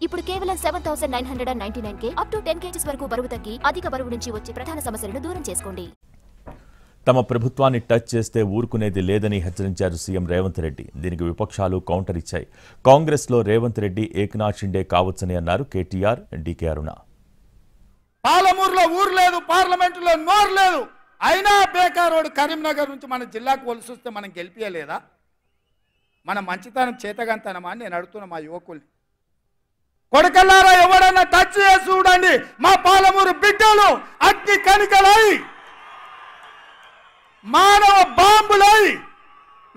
ఇప్పుడు కేవలం 7,999 up to 10 kgs వరకు బరువు తగ్గి అధిక బరువు నుంచి వచ్చే ప్రధాన సమస్యలను దూరం చేసుకోండి. తమ ప్రభుత్వాన్ని టచ్ చేస్తే ఊరుకునేది లేదని హెచ్చరించారు సీఎం రేవంత్ రెడ్డి. దీనికి విపక్షాలు కౌంటర్ ఇచ్చాయి. కాంగ్రెస్లో రేవంత్ రెడ్డి ఏక్నాథ్ షిండే కావచ్చని అన్నారు కేటీఆర్, డీకే అరుణ. పాలమూరులో ఊరు లేదు, పార్లమెంటులో నోరు లేదు, అయినా బేకారోడు కరీంనగర్ నుంచి మన జిల్లాకు వలసొస్తే మనం గెలిపియలేదా? మన మంచితనం చేతగంతనమా అని నేను అడుగుతున్నా మా యువకుల్ని. కొడకల్లారా ఎవడన్నా టచ్ చేసి చూడండి, మా పాలమూరు బిడ్డలు అగ్ని కణికలై మానవ బాంబులై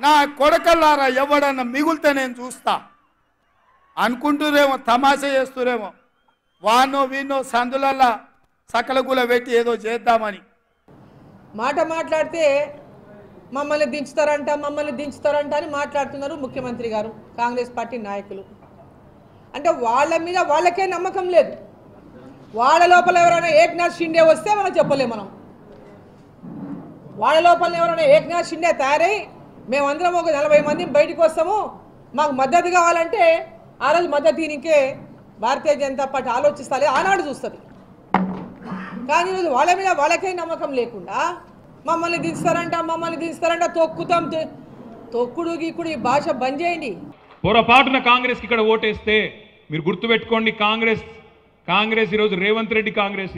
నా కొడకల్లారా ఎవడన్నా మిగులుతే నేను చూస్తా అనుకుంటూరేమో, తమాషా చేస్తూరేమో, వానో వీనో సందులల్లా సకలగుల పెట్టి ఏదో చేద్దామని మాట మాట్లాడితే మమ్మల్ని దించుతారంట అని మాట్లాడుతున్నారు ముఖ్యమంత్రి గారు, కాంగ్రెస్ పార్టీ నాయకులు. అంటే వాళ్ళ మీద వాళ్ళకే నమ్మకం లేదు. వాళ్ళ లోపల ఎవరైనా ఏక్నాథ్ షిండే వస్తే మనం చెప్పలేం. మనం వాళ్ళ లోపల ఎవరైనా ఏక్నాథ్ షిండే తయారై మేమందరం ఒక 40 మంది బయటకు వస్తాము, మాకు మద్దతు కావాలంటే ఆ రోజు మద్దతు దీనికే భారతీయ జనతా పార్టీ ఆలోచిస్తాలే, ఆనాడు చూస్తుంది. కానీ ఈరోజు వాళ్ళ మీద వాళ్ళకే నమ్మకం లేకుండా మమ్మల్ని దించుతారంట తొక్కుతాం. తొక్కుడు గీకుడు ఈ భాష బంద్ చేయండి. పొరపాటున కాంగ్రెస్కి ఇక్కడ ఓటేస్తే మీరు గుర్తుపెట్టుకోండి, కాంగ్రెస్ ఈరోజు రేవంత్ రెడ్డి కాంగ్రెస్.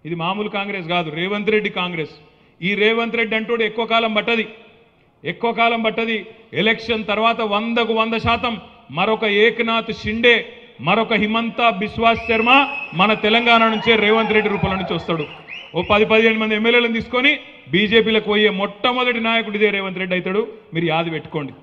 ఇది మామూలు కాంగ్రెస్ కాదు, రేవంత్ రెడ్డి కాంగ్రెస్. ఈ రేవంత్ రెడ్డి అంటూ ఎక్కువ కాలం పట్టది. ఎలక్షన్ తర్వాత 100కు 100% మరొక ఏక్నాథ్ షిండే, మరొక హిమంత బిశ్వాస్ శర్మ మన తెలంగాణ నుంచే రేవంత్ రెడ్డి రూపంలో నుంచి వస్తాడు. ఓ 10-15 మంది ఎమ్మెల్యేలను తీసుకొని బీజేపీలకు పోయే మొట్టమొదటి నాయకుడు ఇదే రేవంత్ రెడ్డి అవుతాడు. మీరు యాది పెట్టుకోండి.